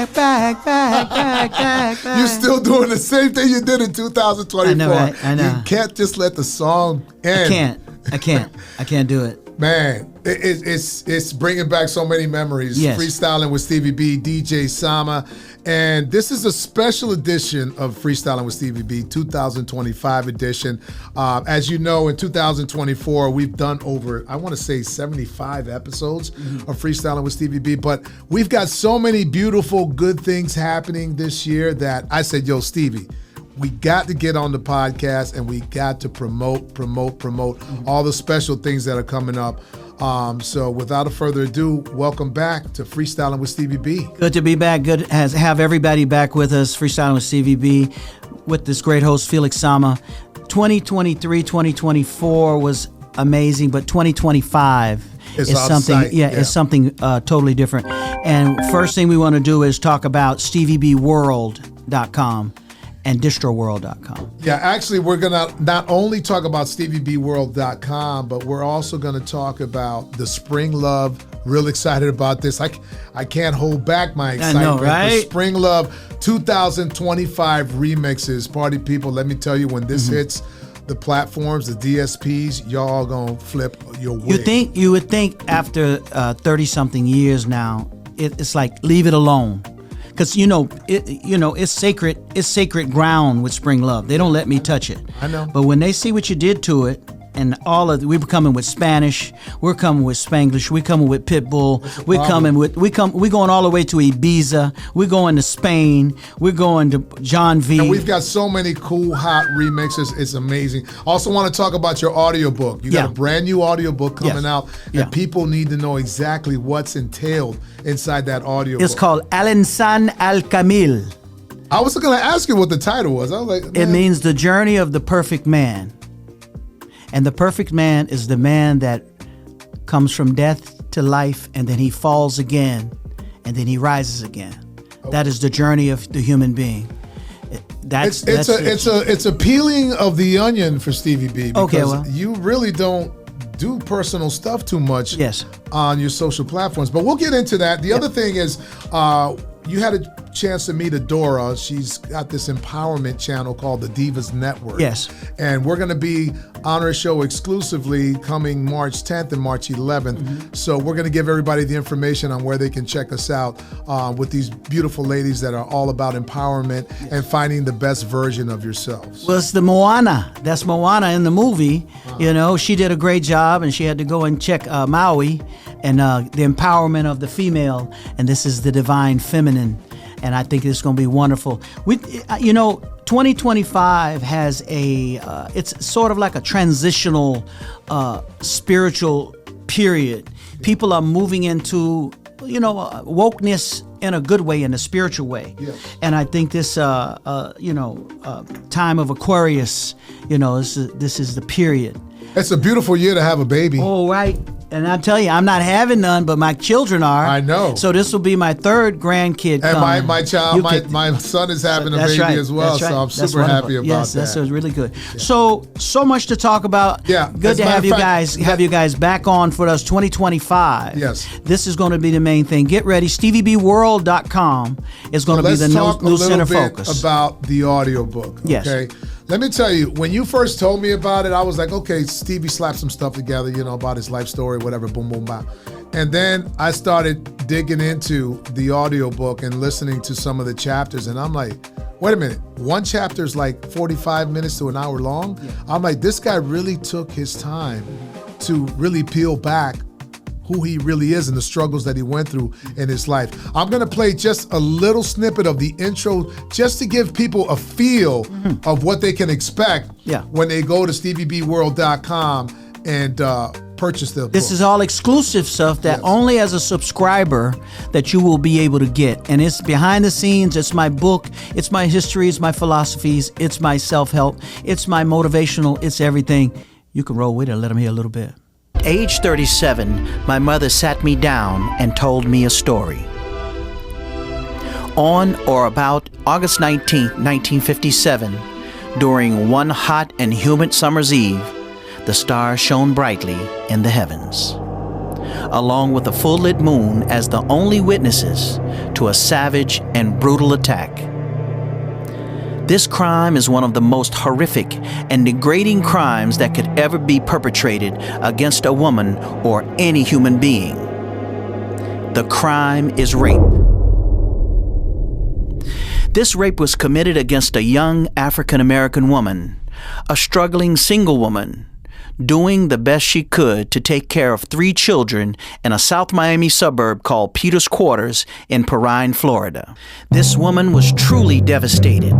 back. You're still doing the same thing you did in 2024. I know, right? I know. You can't just let the song end. I can't do it. Man, it's bringing back so many memories. Yes. Freestyling with Stevie B, DJ Sama. And this is a special edition of Freestyling with Stevie B, 2025 edition. As you know, in 2024, we've done over, I want to say 75 episodes of Freestyling with Stevie B. But we've got so many beautiful, good things happening this year that I said, yo, Stevie, we got to get on the podcast and we got to promote all the special things that are coming up. So without further ado, welcome back to Freestyling with Stevie B. Good to be back. Good to have everybody back with us, Freestyling with Stevie B, with this great host, Felix Sama. 2023, 2024 was amazing, but 2025 is something, is something totally different. And first thing we want to do is talk about StevieBWorld.com. and distroworld.com. Yeah, actually, we're going to not only talk about StevieBWorld.com, but we're also going to talk about the Spring Love. Real excited about this. I can't hold back my excitement. I know, right? The Spring Love 2025 remixes. Party people, let me tell you, when this hits the platforms, the DSPs, y'all going to flip your wig. You would think after 30-something years now, it's like, leave it alone. Because it's sacred ground with Spring Love. They don't let me touch it. I know. But when they see what you did to it, and we're coming with Spanish, we're coming with Spanglish, we're coming with Pitbull, we're going all the way to Ibiza, we're going to Spain, we're going to John V. And we've got so many cool, hot remixes. It's amazing. Also want to talk about your audiobook. You got a brand new audiobook coming out, and people need to know exactly what's entailed inside that audiobook. It's called Al Insan Al Kamil. I was going to ask you what the title was. I was like, man. It means the journey of the perfect man. And the perfect man is the man that comes from death to life, and then he falls again, and then he rises again. Okay. That is the journey of the human being. It's a peeling of the onion for Stevie B, because you really don't do personal stuff too much on your social platforms. But we'll get into that. The other thing is, you had a chance to meet Adora. She's got this empowerment channel called the Divas Network. Yes. And we're going to be on her show exclusively coming March 10th and March 11th. So we're going to give everybody the information on where they can check us out with these beautiful ladies that are all about empowerment and finding the best version of yourselves. Well, it's the Moana. That's Moana in the movie. You know, she did a great job, and she had to go and check Maui and the empowerment of the female. And this is the divine feminine. And I think it's going to be wonderful. 2025 has it's sort of like a transitional spiritual period. People are moving into, wokeness in a good way, in a spiritual way. Yes. And I think this, time of Aquarius, this is the period. It's a beautiful year to have a baby. Oh, right. And I tell you, I'm not having none, but my children are. I know. So this will be my third grandkid. And my child, my son is having a baby as well. So I'm super happy about that. Yes, that's really good. Yeah. So much to talk about. Yeah. Good to have you guys back on for us 2025. Yes. This is going to be the main thing. Get ready. StevieBWorld.com is going to be the new center focus. About the audiobook. Yes. Okay. Let me tell you, when you first told me about it, I was like, okay, Stevie slapped some stuff together, about his life story, whatever, boom, boom, bam. And then I started digging into the audiobook and listening to some of the chapters, and I'm like, wait a minute, one chapter is like 45 minutes to an hour long? Yeah. I'm like, this guy really took his time to really peel back who he really is and the struggles that he went through in his life. I'm gonna play just a little snippet of the intro just to give people a feel of what they can expect when they go to StevieBWorld.com and purchase the book. This is all exclusive stuff that only as a subscriber that you will be able to get. And it's behind the scenes, it's my book, it's my history, it's my philosophies, it's my self-help, it's my motivational, it's everything. You can roll with it and let them hear a little bit. Age 37, my mother sat me down and told me a story. On or about August 19, 1957, during one hot and humid summer's eve, the stars shone brightly in the heavens. along with a full-lit moon as the only witnesses to a savage and brutal attack. This crime is one of the most horrific and degrading crimes that could ever be perpetrated against a woman or any human being. The crime is rape. This rape was committed against a young African-American woman, a struggling single woman, doing the best she could to take care of 3 children in a South Miami suburb called Peters Quarters in Perrine, Florida. This woman was truly devastated.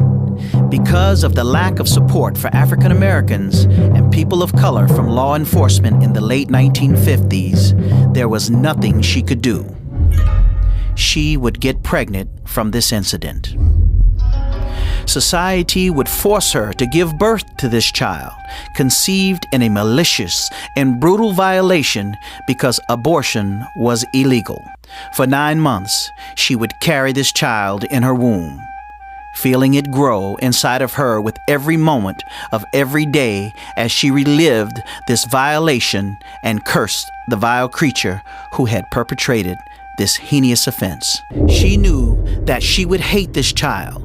Because of the lack of support for African Americans and people of color from law enforcement in the late 1950s, there was nothing she could do. She would get pregnant from this incident. Society would force her to give birth to this child, conceived in a malicious and brutal violation because abortion was illegal. For 9 months, she would carry this child in her womb, feeling it grow inside of her with every moment of every day as she relived this violation and cursed the vile creature who had perpetrated this heinous offense. She knew that she would hate this child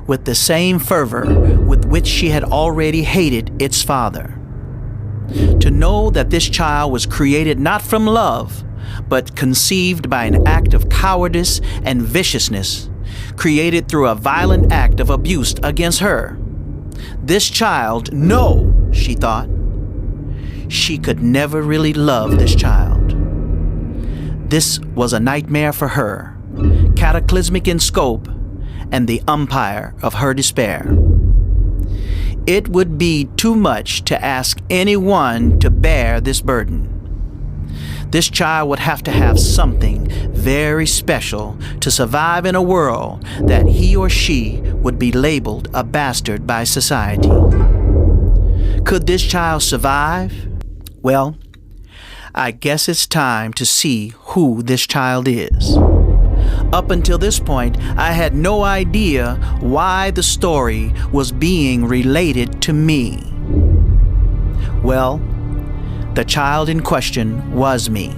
with the same fervor with which she had already hated its father. To know that this child was created not from love, but conceived by an act of cowardice and viciousness, created through a violent act of abuse against her. This child, no, she thought. She could never really love this child. This was a nightmare for her, cataclysmic in scope, and the umpire of her despair. It would be too much to ask anyone to bear this burden. This child would have to have something very special to survive in a world that he or she would be labeled a bastard by society. Could this child survive? Well, I guess it's time to see who this child is. Up until this point, I had no idea why the story was being related to me. Well, the child in question was me,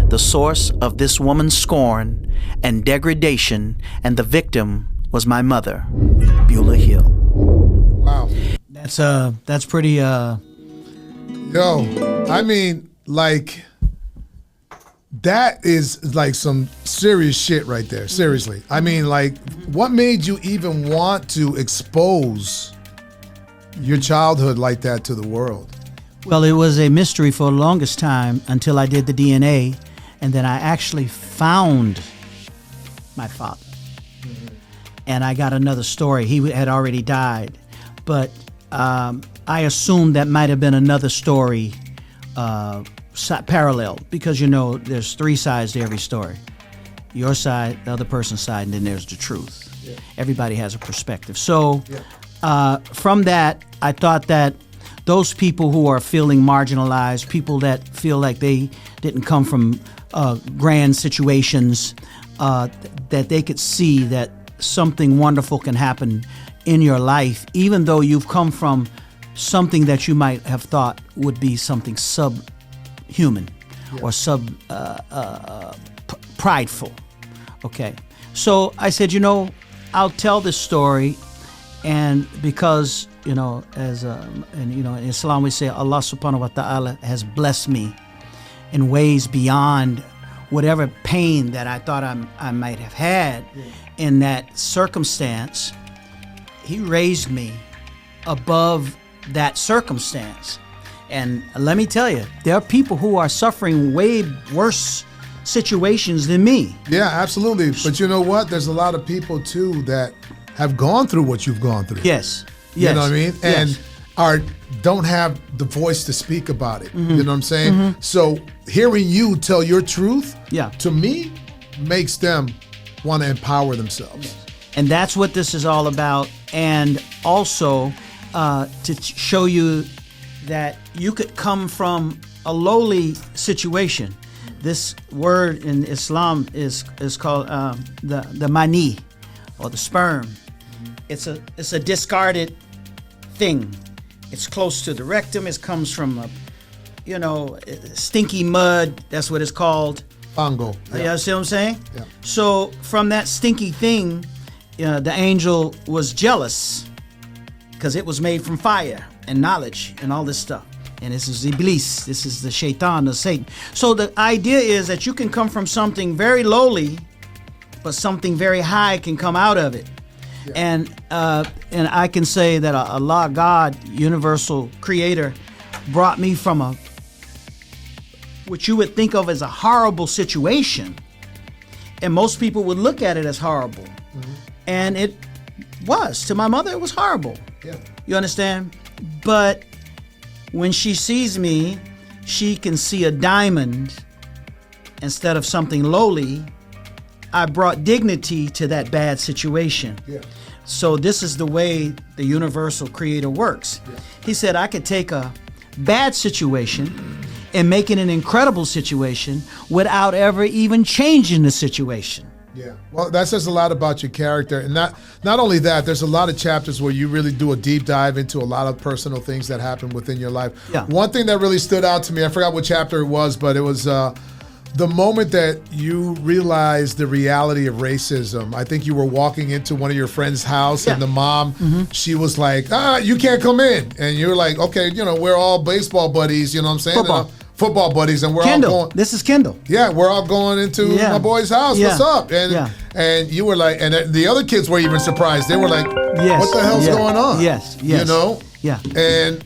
the source of this woman's scorn and degradation, and the victim was my mother, Beulah Hill. Wow. That's pretty Yo, I mean, like, that is like some serious shit right there. Seriously. I mean, like, what made you even want to expose your childhood like that to the world? Well, it was a mystery for the longest time until I did the DNA, and then I actually found my father. Mm-hmm. And I got another story. He had already died, but I assumed that might have been another story parallel, because you know there's 3 sides to every story. Your side, the other person's side, and then there's the truth. Yeah. Everybody has a perspective. So from that, I thought that those people who are feeling marginalized, people that feel like they didn't come from grand situations, that they could see that something wonderful can happen in your life, even though you've come from something that you might have thought would be something subhuman or prideful. Okay, so I said, you know, I'll tell this story, and because you know, in Islam we say Allah subhanahu wa ta'ala has blessed me in ways beyond whatever pain that I thought I might have had in that circumstance. He raised me above that circumstance. And let me tell you, there are people who are suffering way worse situations than me. Yeah, absolutely. But you know what? There's a lot of people too that have gone through what you've gone through. Yes. You know what I mean? Yes. And don't have the voice to speak about it. Mm-hmm. You know what I'm saying? Mm-hmm. So hearing you tell your truth, to me, makes them want to empower themselves. Yes. And that's what this is all about. And also to show you that you could come from a lowly situation. This word in Islam is called the mani, or the sperm. It's a discarded thing. It's close to the rectum. It comes from stinky mud. That's what it's called. Fango. Yeah. You see what I'm saying? Yeah. So from that stinky thing, the angel was jealous because it was made from fire and knowledge and all this stuff. And this is Iblis. This is the Shaitan, the Satan. So the idea is that you can come from something very lowly, but something very high can come out of it. Yeah. And I can say that Allah, God, universal creator, brought me from what you would think of as a horrible situation. And most people would look at it as horrible. Mm-hmm. And it was. To my mother, it was horrible. Yeah. You understand? But when she sees me, she can see a diamond instead of something lowly. I brought dignity to that bad situation. Yeah. So this is the way the universal creator works. Yeah. He said I could take a bad situation and make it an incredible situation without ever even changing the situation. Yeah, well, that says a lot about your character. And not only that, there's a lot of chapters where you really do a deep dive into a lot of personal things that happen within your life. Yeah. One thing that really stood out to me, I forgot what chapter it was, but it was the moment that you realized the reality of racism. I think you were walking into one of your friend's house, and the mom, she was like, you can't come in. And you're like, okay, we're all baseball buddies, you know what I'm saying? Football buddies, and we're Kendall. all going. This is Kendall. Yeah, we're all going into my boy's house. Yeah. What's up? And you were like, and the other kids were even surprised. They were like, what the hell's going on? Yes. Yeah. And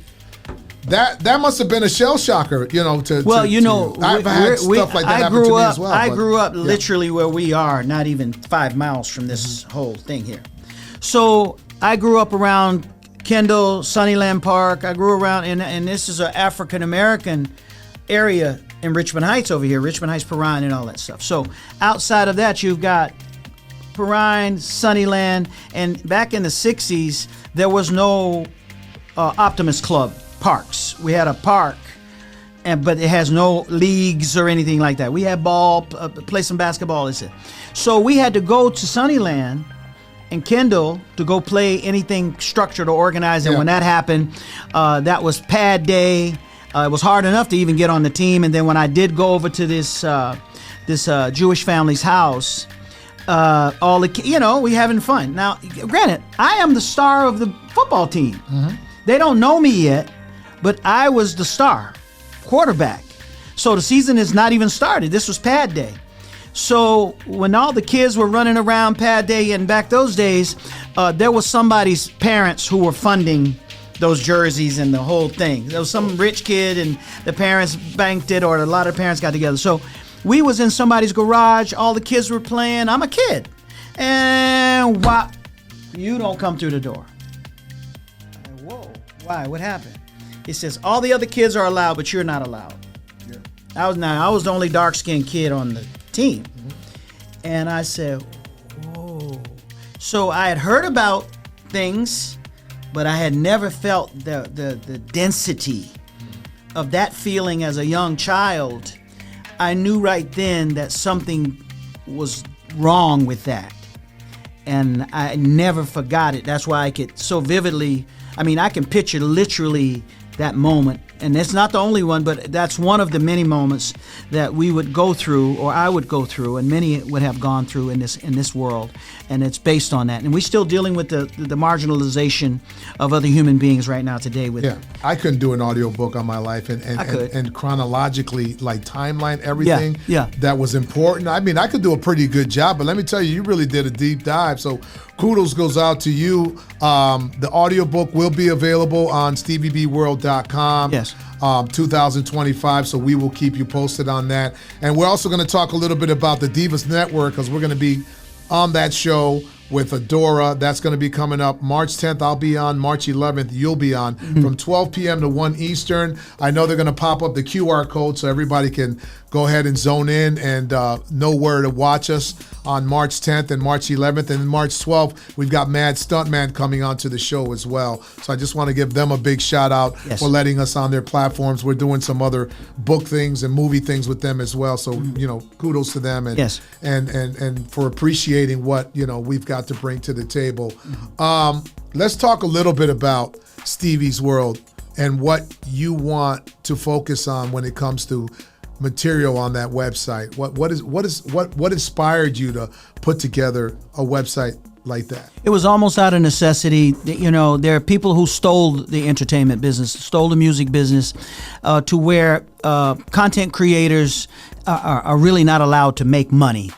that must have been a shell shocker, I've had stuff like that happen to me as well. I grew up literally where we are, not even 5 miles from this whole thing here. So I grew up around Kendall, Sunnyland Park. I grew around, and this is an African American area in Richmond Heights over here, Richmond Heights, Perrine, and all that stuff. So outside of that, you've got Perrine, Sunnyland, and back in the 60s, there was no Optimist Club parks. We had a park, but it has no leagues or anything like that. We had play some basketball, that's it. So we had to go to Sunnyland and Kendall to go play anything structured or organized, and when that happened, that was pad day. It was hard enough to even get on the team, and then when I did go over to this Jewish family's house, all the we having fun. Now, granted, I am the star of the football team. Mm-hmm. They don't know me yet, but I was the star quarterback. So the season is not even started. This was pad day. So when all the kids were running around pad day, and back those days, there was somebody's parents who were funding those jerseys and the whole thing. There was some rich kid and the parents banked it, or a lot of parents got together. So we was in somebody's garage. All the kids were playing. I'm a kid. And wow, you don't come through the door. Whoa, why? What happened? He says, all the other kids are allowed, but you're not allowed. Yeah. I was the only dark-skinned kid on the team. Mm-hmm. And I said, whoa. So I had heard about things, but I had never felt the density of that feeling as a young child. I knew right then that something was wrong with that. And I never forgot it. That's why I could so vividly, I can picture literally that moment. And it's not the only one, but that's one of the many moments that we would go through, or I would go through, and many would have gone through in this world. And it's based on that. And we're still dealing with the marginalization of other human beings right now today. I couldn't do an audio book on my life and chronologically, like timeline everything that was important. I could do a pretty good job, but let me tell you, you really did a deep dive. So kudos goes out to you. The audio book will be available on StevieBWorld.com. Yes. 2025, so we will keep you posted on that. And we're also going to talk a little bit about the Divas Network, because we're going to be on that show with Adora. That's going to be coming up March 10th. I'll be on. March 11th, you'll be on. From 12 p.m. to 1 Eastern. I know they're going to pop up the QR code so everybody can go ahead and zone in and know where to watch us on March 10th and March 11th. And March 12th, we've got Mad Stuntman coming onto the show as well. So I just want to give them a big shout out for letting us on their platforms. We're doing some other book things and movie things with them as well. So, kudos to them and for appreciating what, we've got to bring to the table. Let's talk a little bit about Stevie's World. and what you want to focus on when it comes to material on that website? What inspired you to put together a website like that? It was almost out of necessity. You know, there are people who stole the entertainment business, stole the music business, to where content creators are really not allowed to make money.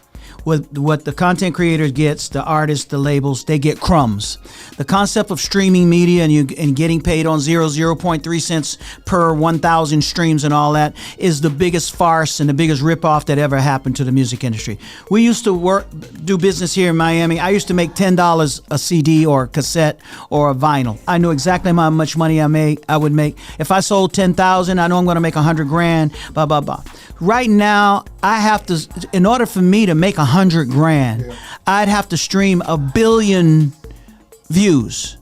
What the content creator gets, the artists, the labels, they get crumbs. The concept of streaming media and getting paid on 0.3 cents per 1,000 streams and all that is the biggest farce and the biggest ripoff that ever happened to the music industry. We used to do business here in Miami. I used to make $10 a CD or a cassette or a vinyl. I knew exactly how much money I would make. If I sold 10,000, I know I'm going to make 100 grand, blah, blah, blah. Right now, I have to, in order for me to make 100 grand, I'd have to stream 1 billion views.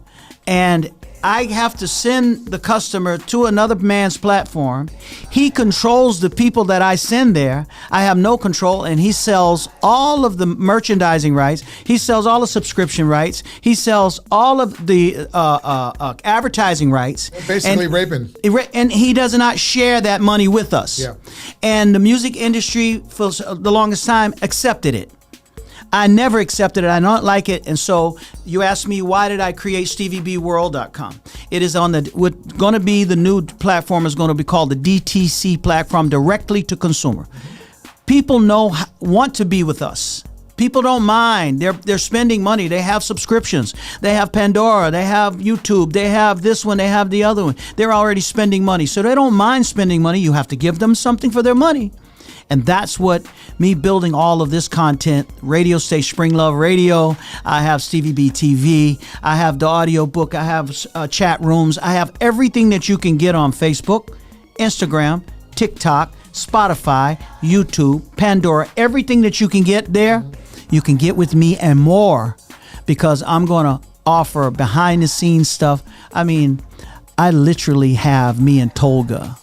And I have to send the customer to another man's platform. He controls the people that I send there. I have no control, and he sells all of the merchandising rights. He sells all the subscription rights. He sells all of the advertising rights. Basically raping. And he does not share that money with us. Yeah. And the music industry, for the longest time, accepted it. I never accepted it. I don't like it. And so you asked me, why did I create StevieBWorld.com? It is on going to be the new platform is going to be called the DTC platform, directly to consumer. People want to be with us. People don't mind. They're spending money. They have subscriptions. They have Pandora. They have YouTube. They have this one. They have the other one. They're already spending money. So they don't mind spending money. You have to give them something for their money. And that's what me building all of this content, radio station, Spring Love Radio, I have Stevie B TV, I have the audio book, I have chat rooms, I have everything that you can get on Facebook, Instagram, TikTok, Spotify, YouTube, Pandora, everything that you can get there, you can get with me and more, because I'm going to offer behind the scenes stuff. I mean, I literally have me and Tolga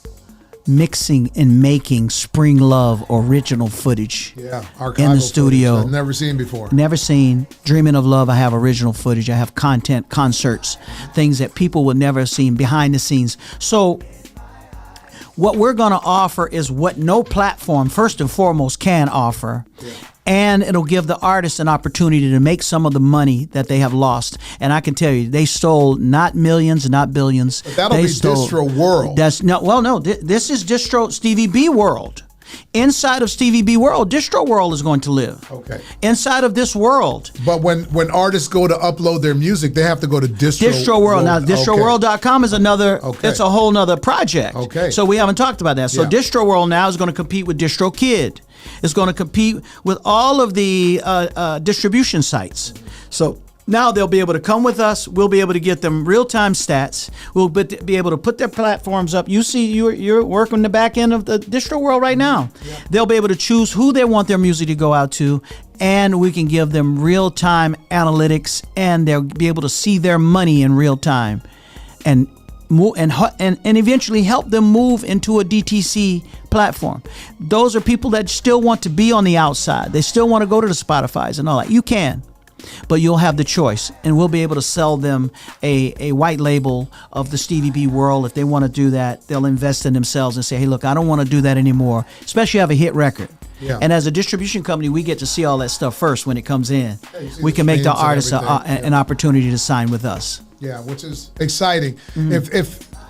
mixing and making Spring Love original footage in the studio. I've never seen before. Never seen. Dreaming of Love, I have original footage. I have content, concerts, things that people would never have seen behind the scenes. So what we're going to offer is what no platform, first and foremost, can offer. Yeah. And it'll give the artists an opportunity to make some of the money that they have lost. And I can tell you, they stole not millions, not billions. But that'll be Distro World. This is Distro Stevie B World. Inside of Stevie B World, Distro World is going to live. Okay. Inside of this world. But when artists go to upload their music, they have to go to Distro World. Now, DistroWorld.com is another, it's a whole nother project. Okay. So we haven't talked about that. So Distro World now is going to compete with DistroKid. It's going to compete with all of the distribution sites. So now they'll be able to come with us. We'll be able to get them real-time stats. We'll be able to put their platforms up. You see, you're working the back end of the Distro World right now. Yeah. They'll be able to choose who they want their music to go out to, and we can give them real-time analytics, and they'll be able to see their money in real time, and eventually help them move into a DTC platform. Those are people that still want to be on the outside. They still want to go to the Spotifys and all that. You can. But you'll have the choice, and we'll be able to sell them a white label of the Stevie B World. If they want to do that, they'll invest in themselves and say, hey, look, I don't want to do that anymore, especially have a hit record. Yeah. And as a distribution company, we get to see all that stuff first when it comes in. Yeah, we can make the artists an opportunity to sign with us. Yeah, which is exciting. Mm-hmm.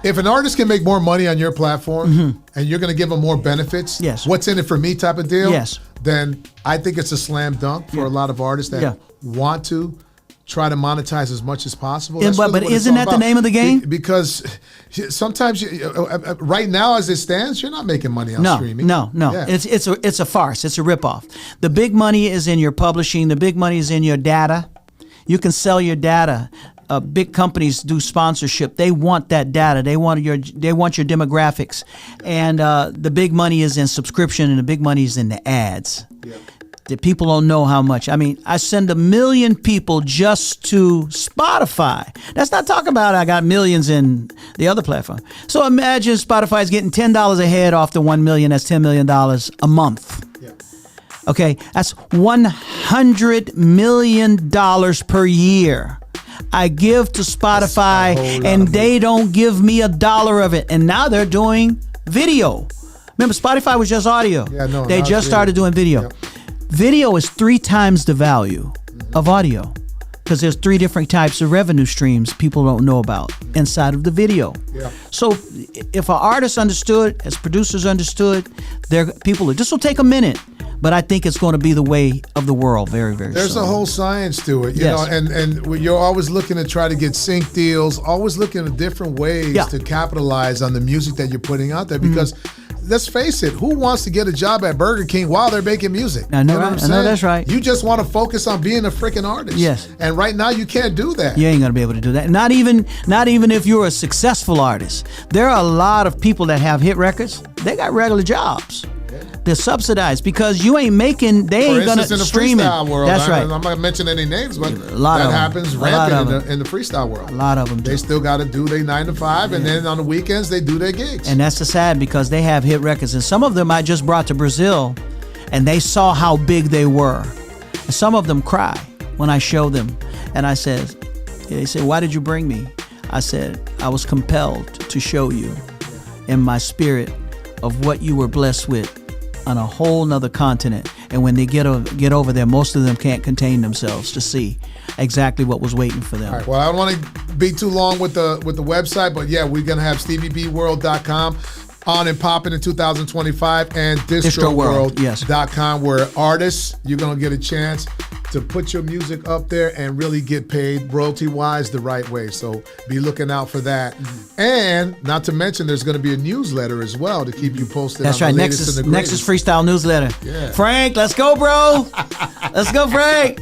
If an artist can make more money on your platform and you're going to give them more benefits, what's in it for me type of deal, then I think it's a slam dunk for a lot of artists that want to try to monetize as much as possible. But isn't that the name of the game? Because sometimes, right now as it stands, you're not making money on streaming. No. Yeah. It's a farce. It's a ripoff. The big money is in your publishing. The big money is in your data. You can sell your data. Big companies do sponsorship. They want that data. They want your demographics, and the big money is in subscription, and the big money is in the ads. Yeah. The people don't know how much. I mean, I send 1 million people just to Spotify. That's not talking about I got millions in the other platform. So imagine Spotify's getting $10 a head off the 1 million. That's $10 million a month. Yeah. Okay, that's $100 million per year. I give to Spotify, and they don't give me $1 of it. And now they're doing video. Remember, Spotify was just audio. Yeah, no, they just started doing video. Yep. Video is 3 times the value of audio, because there's 3 different types of revenue streams people don't know about inside of the video. Yeah. So if an artist understood, as producers understood, this will take a minute, but I think it's going to be the way of the world very, very soon. There's a whole science to it, you Yes. know, and you're always looking to try to get sync deals, always looking at different ways to capitalize on the music that you're putting out there, because let's face it, who wants to get a job at Burger King while they're making music? I know, You right? what I'm I saying? know that's right. You just want to focus on being a freaking artist. Yes. And right now you can't do that. You ain't gonna be able to do that. Not even if you're a successful artist. There are a lot of people that have hit records. They got regular jobs. They're subsidized because you ain't making. They ain't gonna stream it. For instance, in the freestyle world, That's right. I'm not gonna mention any names, but lot that of them. happens A lot rampant of in the freestyle world. A lot of them do. They still got to do their 9 to 5, and then on the weekends they do their gigs. And that's the sad, because they have hit records, and some of them I just brought to Brazil, and they saw how big they were. And some of them cry when I show them, and I said, they said, "Why did you bring me?" I said, "I was compelled to show you in my spirit of what you were blessed with on a whole nother continent." And when they get over there, most of them can't contain themselves to see exactly what was waiting for them. All right, well, I don't want to be too long with the website, but yeah, we're gonna have StevieBWorld.com on and popping in 2025, and DistroWorld.com, where artists, you're gonna get a chance to put your music up there and really get paid royalty-wise the right way. So be looking out for that. And not to mention, there's going to be a newsletter as well to keep you posted. That's on right. the latest and the Nexus greatest. Freestyle newsletter. Yeah. Frank, let's go, bro. Let's go, Frank.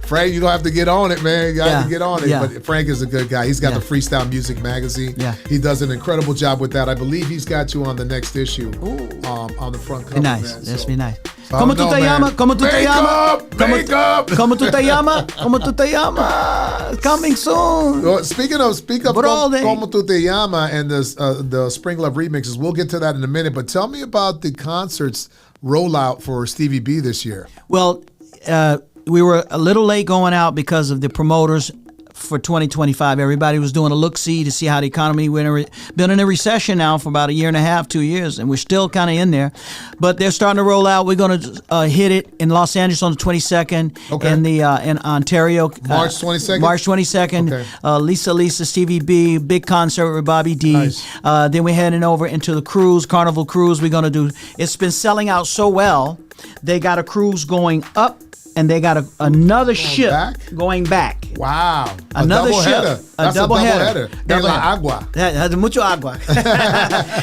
Frank, you're going to have to get on it, man. You got to get on it. Yeah. But Frank is a good guy. He's got the Freestyle Music Magazine. Yeah. He does an incredible job with that. I believe he's got you on the next issue on the front cover. Be nice. Man. That's So, be nice. I Como don't tu te know, llama? man. Como tu te Make llama? up! Make up! Como tu te llama? Como tu te llama? Coming soon. Well, speak of Brother. Como Tu Te Llama and the Spring Love remixes, we'll get to that in a minute, but tell me about the concerts rollout for Stevie B this year. Well, we were a little late going out because of the promoters for 2025. Everybody was doing a look-see to see how the economy went. Been in a recession now for about a year and a half, 2 years, and we're still kind of in there. But they're starting to roll out. We're going to hit it in Los Angeles on the 22nd, in Ontario. March 22nd? March 22nd. Okay. Lisa, Stevie B, big concert with Bobby D. Nice. Then we're heading over into the cruise, Carnival Cruise. We're going to do. It's been selling out so well. They got a cruise going up, and they got another ship going back. Wow. Another double ship. Header. That's a double header. En la agua. Has mucho agua.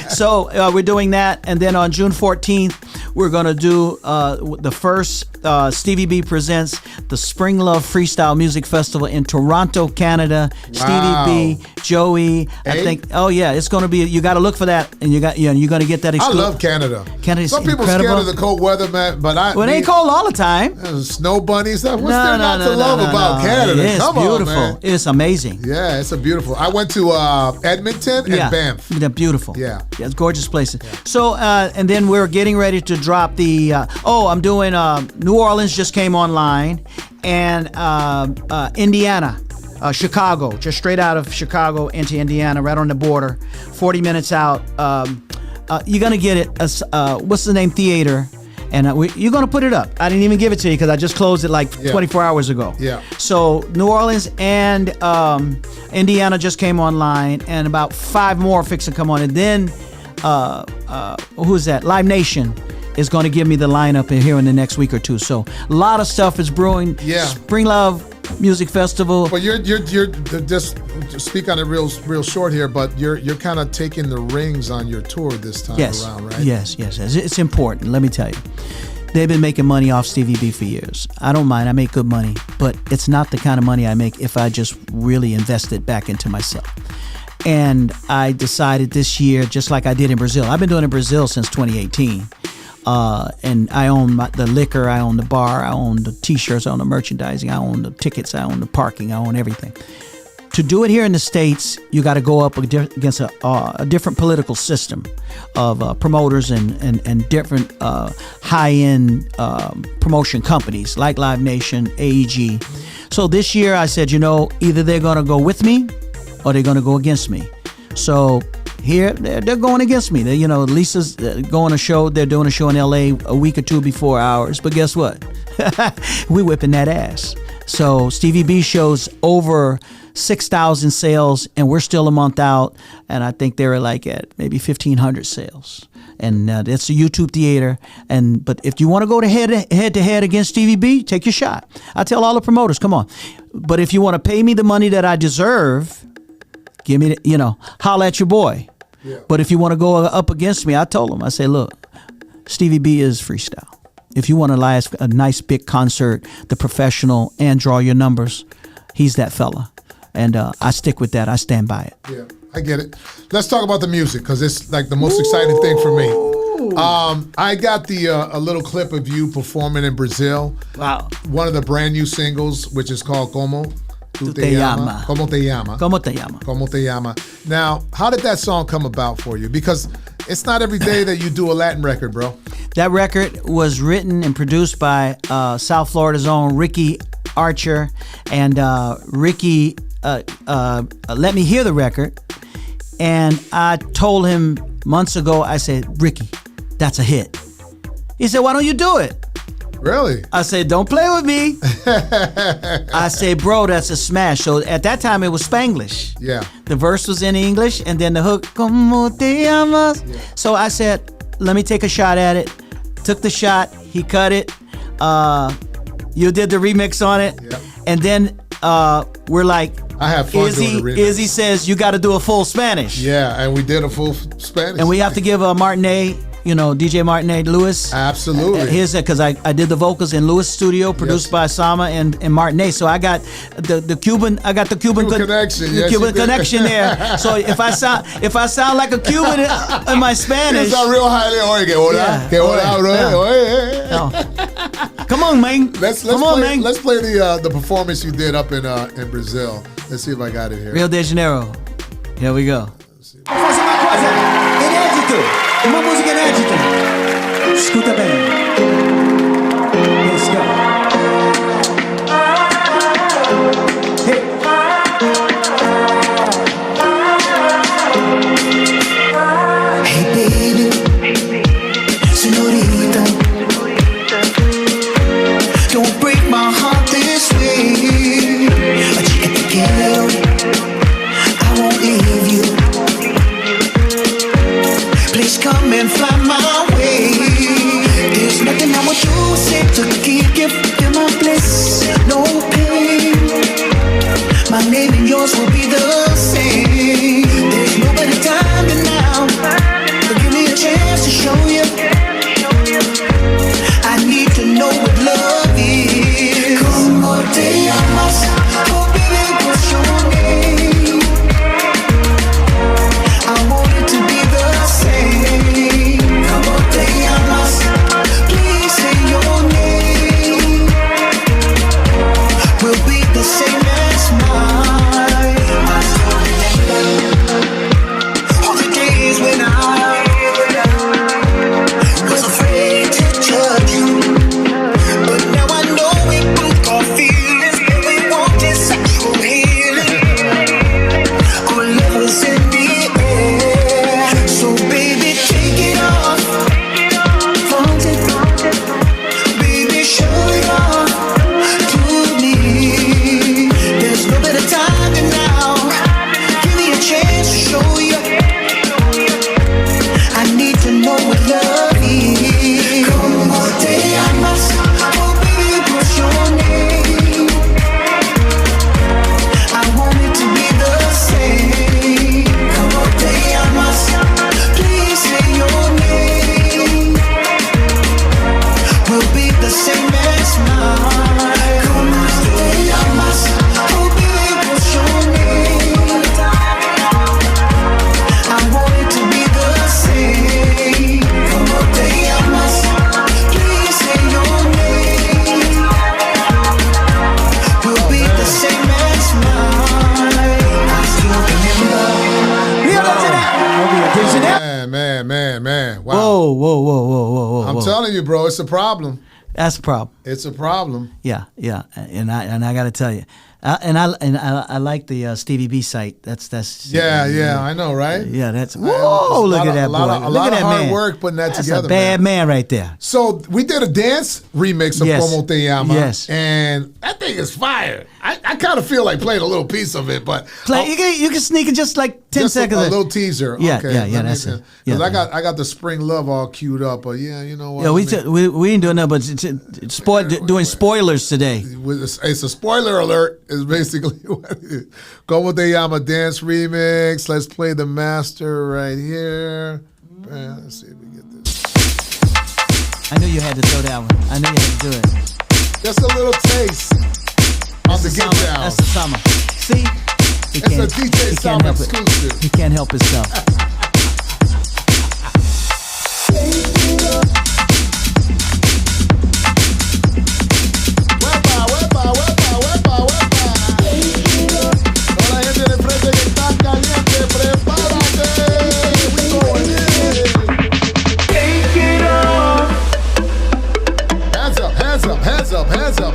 So we're doing that. And then on June 14th, we're going to do the first Stevie B presents the Spring Love Freestyle Music Festival in Toronto, Canada. Wow. Stevie B, Joey. I think. Oh yeah, it's going to be. You got to look for that, and you're going to get that. I love Canada. Canada's Some people incredible. scared of the cold weather, man, but Well, it ain't cold all the time. Snow bunnies. What's there not to love about Canada? It's Come beautiful. on, man. It's amazing. Yeah, it's a beautiful. I went to Edmonton and Banff. They're beautiful. Yeah. It's gorgeous places. So, and then we're getting ready to drop the, I'm doing, New Orleans just came online, and Indiana, Chicago, just straight out of Chicago into Indiana, right on the border, 40 minutes out. You're going to get it, what's the name, theater. And you're going to put it up. I didn't even give it to you because I just closed it like 24 hours ago. Yeah. So New Orleans and Indiana just came online, and about 5 more fix to come on. And then, who's that? Live Nation is going to give me the lineup here in the next week or two. So a lot of stuff is brewing. Yeah. Spring Love Music Festival. But you're just speak on it real short here. But you're kind of taking the rings on your tour this time around, right? Yes. It's important. Let me tell you, they've been making money off Stevie B for years. I don't mind. I make good money, but it's not the kind of money I make if I just really invest it back into myself. And I decided this year, just like I did in Brazil. I've been doing it in Brazil since 2018. And I own the liquor, I own the bar, I own the t-shirts, I own the merchandising, I own the tickets, I own the parking, I own everything. To do it here in the States, you got to go up against a different political system of promoters and different high-end promotion companies like Live Nation, AEG. So this year I said, either they're going to go with me or they're going to go against me. So here they're going against me. Lisa's going a show. They're doing a show in LA a week or two before ours. But guess what? We whipping that ass. So Stevie B shows over 6,000 sales, and we're still a month out. And I think they're like at maybe 1,500 sales. And it's a YouTube theater. But if you want to go to head to head against Stevie B, take your shot. I tell all the promoters, come on. But if you want to pay me the money that I deserve, give me, holla at your boy. Yeah. But if you want to go up against me, I told him, I say, look, Stevie B is freestyle. If you want to last a nice big concert, the professional, and draw your numbers, he's that fella. And I stick with that. I stand by it. Yeah, I get it. Let's talk about the music, because it's like the most exciting thing for me. I got a little clip of you performing in Brazil. Wow. One of the brand new singles, which is called Como Te Llama. Como Te Llama. Como Te Llama. Como Te Llama. Now, how did that song come about for you? Because it's not every day that you do a Latin record, bro. That record was written and produced by South Florida's own Ricky Archer. And Ricky let me hear the record. And I told him months ago, I said, Ricky, that's a hit. He said, why don't you do it? Really? I said, don't play with me. I say, bro, that's a smash. So at that time, it was Spanglish. Yeah. The verse was in English, and then the hook, Como te llamas? Yeah. So I said, let me take a shot at it. Took the shot. He cut it. You did the remix on it. Yeah. And then we're like, I have fun doing the remix. Izzy says, you got to do a full Spanish. Yeah, and we did a full Spanish. And we have to give Martinet, DJ Martinet Lewis. Absolutely. Because I did the vocals in Lewis Studio, produced by Sama and Martinet. So I got the Cuban connection. The Cuban connection there. So if I sound like a Cuban in my Spanish, it's a real highly Come on, man. Let's play the performance you did up in Brazil. Let's see if I got it here. Rio de Janeiro. Here we go. Vamos fazer uma coisa inédito. Uma música inédita. Escuta bem. Let's go. Hey. Hey baby, señorita, don't break my heart this way. A chica te quiero, I won't leave you. Please come and fly my way. There's nothing I would do, say to give my bliss, no pain. My name and yours will be the same. There's no better time than now. But give me a chance to show you. I need to know what love is. Como te llamas? Oh baby, what's your name? I want it to be the same. Como te llamas? Please say your name. Will be the same as mine. I still remember all the days when I was afraid to judge you. But now I know we both got feelings that we want is sexual healing. Our love is in the air. So baby, take it off. Flaunt it. Baby, show it off to me. There's no better time than now. Give me a chance to show you. I need to know what love is. Como te llamas? Oh baby, what's your name? I want it to be the same. Como te llamas? Please say your name. Will be the same as mine. Como te llamas? Oh baby, what's your name? I want it to be the same. Como te llamas? Please say your name. Will be the same as mine. I still remember. Man. Wow. Whoa. I'm telling you, bro, it's a problem. That's a problem. It's a problem. Yeah, and I got to tell you, I like the Stevie B site. That's Yeah, I know, right? Yeah, that's whoa! Look at that boy. A lot of hard work putting that together. That's a bad man right there. So we did a dance remix of Como Te Llama. Yes, and that thing is fire. I kind of feel like playing a little piece of it, but you can sneak it just like 10 seconds. A little teaser. Yeah, okay, yeah, that's it. Because I got the Spring Love all queued up, but yeah, you know what? Yeah, we ain't doing that, but doing spoilers today. It's a spoiler alert. Is basically what it is. Como Te Llama dance remix. Let's play the master right here. Let's see if we get this. I knew you had to throw that one. I knew you had to do it. Just a little taste on the get down. That's the summer. See? It's a DJ Sama exclusive. He can't help himself.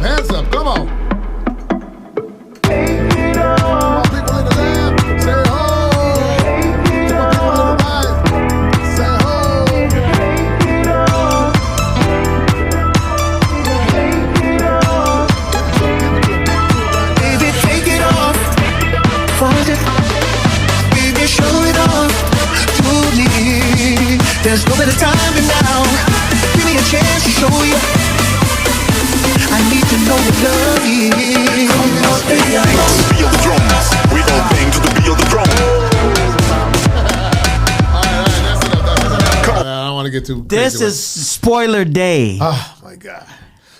Hands up, come on. All people in the left, say ho. All people in the right, say ho. Baby, take it off. Baby, show it off to me. There's no better time than now. Give me a chance to show you. I need to know what love is. Feel the drums. We don't bang to the beat of the drum. All right, that's enough. I don't want to get too crazy. This is spoiler day. Oh my God.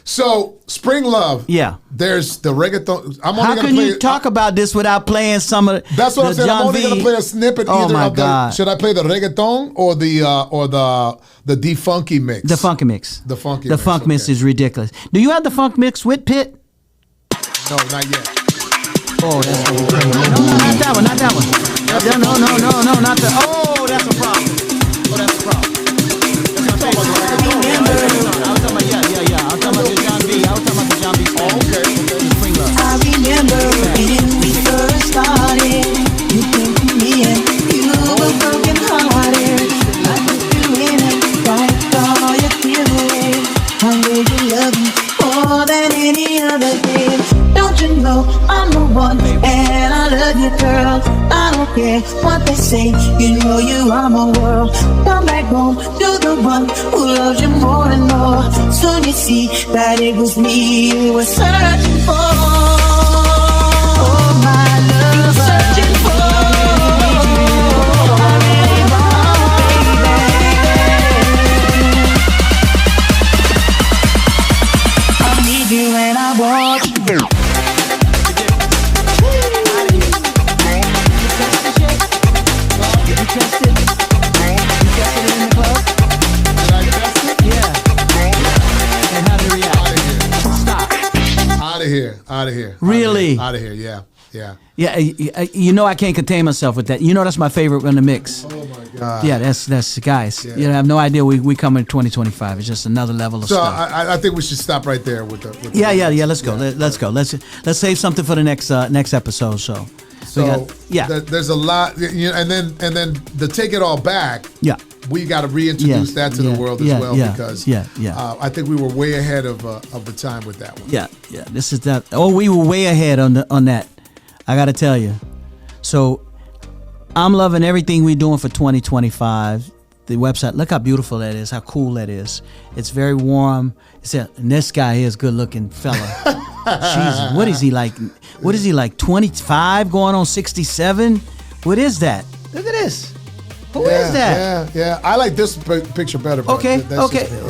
So Spring Love. Yeah. There's the reggaeton. How can you talk about this without playing some of? That's what I'm saying. I'm only gonna play a snippet. Oh my God. Should I play the reggaeton or the defunky mix? The funky mix. The funky. The mix, funk mix is ridiculous. Do you have the funk mix with Pitt? No, not yet. Oh, that's no, not that one. Not that one. No, not that. Oh, that's a problem. Oh, that's a problem. I was talking about yeah. I was talking about the John B. Oh, okay. I remember when we first started. You came to me and you were broken hearted. I took you in and wiped all your tears away. I know you love me more than any other day. Don't you know I'm the one and I love you, girl. I don't care what they say. You know you are my world. Come back home to the one who loves you more and more. Soon you see that it was me you were searching for. Oh, my love, you were searching for. I really want, baby. I need you and I want you. Out of here. Really? Out of here, yeah. Yeah, you know I can't contain myself with that. You know that's my favorite in the mix. Oh my God. Yeah, that's guys. Yeah. You know, I have no idea we come in 2025. It's just another level of So stuff. I think we should stop right there with the Yeah. Let's go. Let's go. Let's save something for the next episode. So there's a lot, and then the Take It All Back. Yeah. We got to reintroduce that to the world as well because I think we were way ahead of the time with that one. Yeah. This is that. Oh, we were way ahead on that. I got to tell you. So I'm loving everything we're doing for 2025. The website, look how beautiful that is, how cool that is. It's very warm. And this guy here is a good looking fella. Jesus, what is he like? 25 going on 67? What is that? Look at this. Who is that? Yeah. I like this picture better. Okay.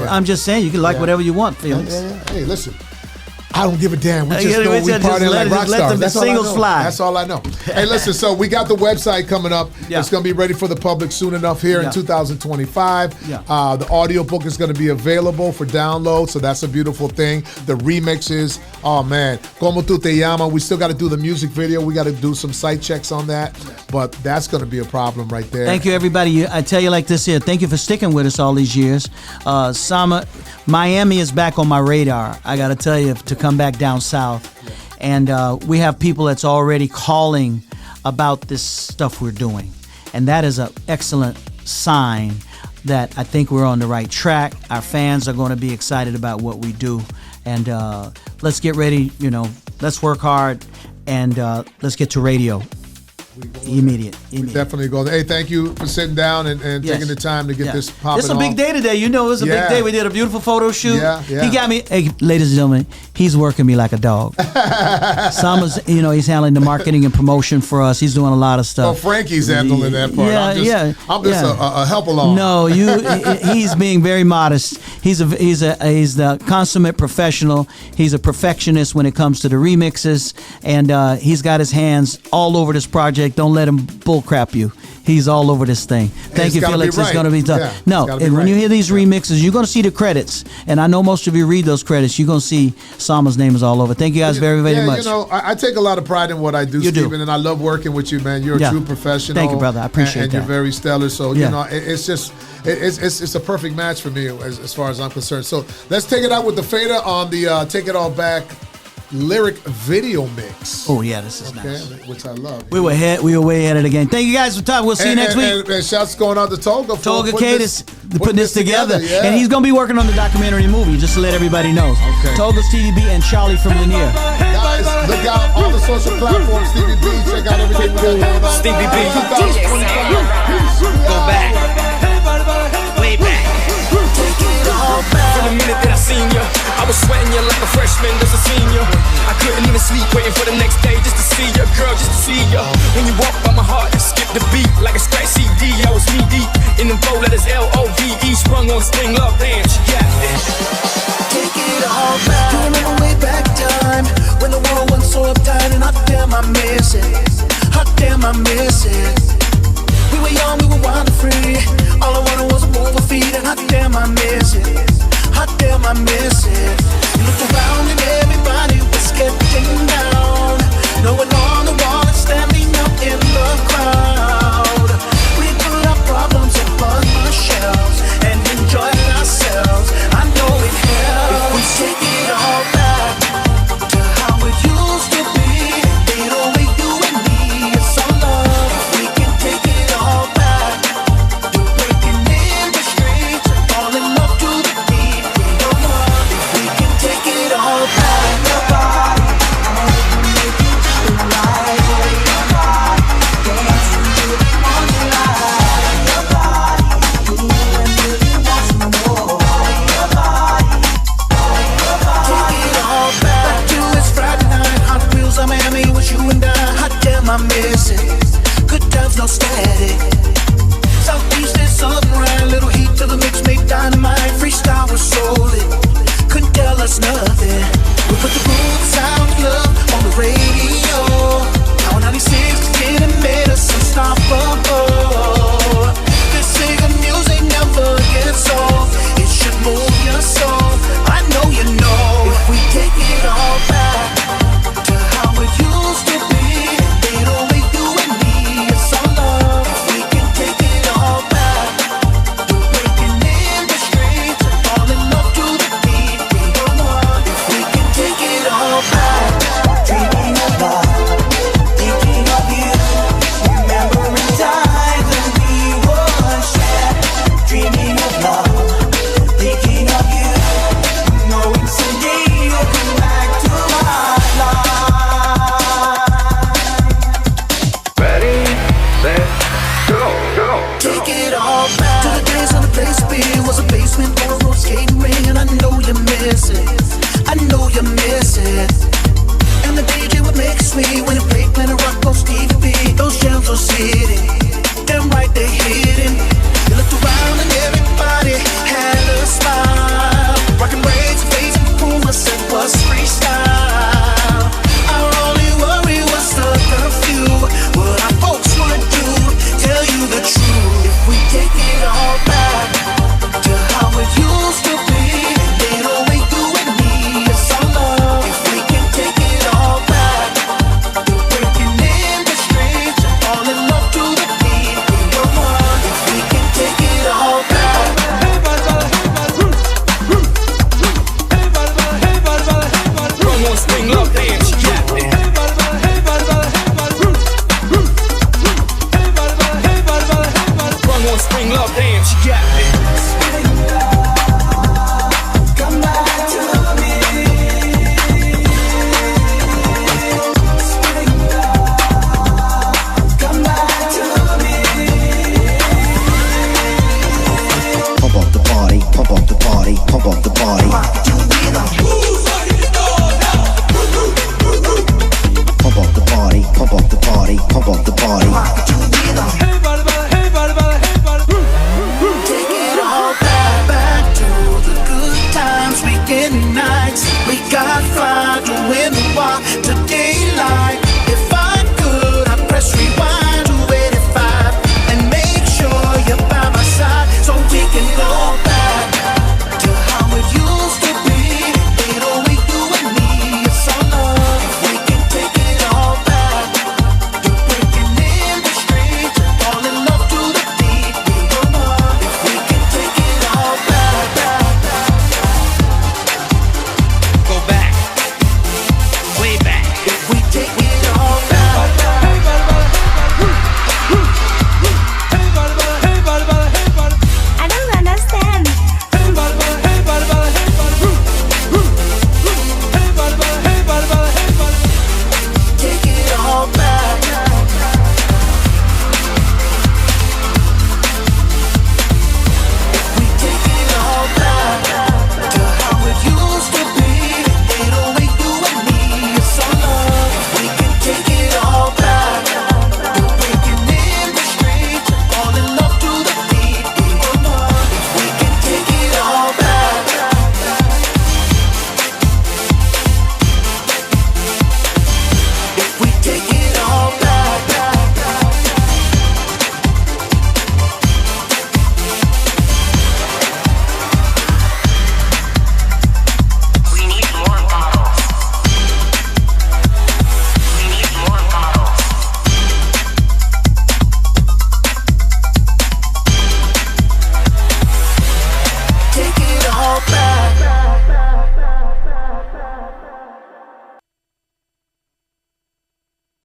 I'm just saying, you can like whatever you want, Felix. Yeah. Hey, listen. I don't give a damn. We just party like rock stars. That's all singles fly. That's all I know. Hey, listen. So we got the website coming up. Yeah. It's going to be ready for the public soon enough here in 2025. Yeah. The audio book is going to be available for download. So that's a beautiful thing. The remixes Oh man, Como Tu Te Llama. We still got to do the music video. We got to do some site checks on that, but that's going to be a problem right there. Thank you, everybody. I tell you like this here. Thank you for sticking with us all these years. Sama, Miami is back on my radar. I got to tell you to come back down south, and we have people that's already calling about this stuff we're doing, and that is an excellent sign that I think we're on the right track. Our fans are going to be excited about what we do, and let's get ready. Let's work hard, and let's get to radio. Immediate. Definitely go. Hey, thank you for sitting down and taking the time to get this popping. It's a big day today. It was a big day. We did a beautiful photo shoot. Yeah. He got me. Hey, ladies and gentlemen, he's working me like a dog. Sama's, he's handling the marketing and promotion for us. He's doing a lot of stuff. Oh, Frankie's handling that part. I'm just a help along. No, he's being very modest. He's the consummate professional. He's a perfectionist when it comes to the remixes, and he's got his hands all over this project. Don't let him bullcrap you. He's all over this thing. Thank you, Felix. It's going to be tough. When you hear these remixes, you're going to see the credits, and I know most of you read those credits. You're going to see Sama's name is all over. Thank you guys very, very much. I take a lot of pride in what I do, Stephen, and I love working with you, man. You're a true professional. Thank you, brother. I appreciate and that. You're very stellar. So it's just it's a perfect match for me as far as I'm concerned. So let's take it out with the fader on the Take It All Back lyric video mix. Oh yeah, this is nice. Which I love. We were way ahead of the game. Thank you guys for time. We'll see you next week. And shouts going out to Tolga Cadis putting this together. Yeah. And he's going to be working on the documentary movie, just to let everybody know. Okay. Tolga, Stevie B, and Charlie from Lanier. Guys, look out all the social platforms. Stevie B, check out everything we got going on. Stevie B, go back, way back. From the minute that I seen you, I was sweating you like a freshman, just a senior. I couldn't even sleep, waiting for the next day just to see you, girl, just to see you. When you walk by my heart, it skipped the beat like a scratch CD. I was knee deep in them 4 letters L-O-V-E, sprung on sling love, damn, she got this. Take it all back. You remember way back time when the world wasn't so uptight, and hot damn I miss it. Hot damn I miss it. We were young, we were wild and free. All I wanted was a move a feet, and hot damn I miss it. Hot damn I miss it. You look around and everybody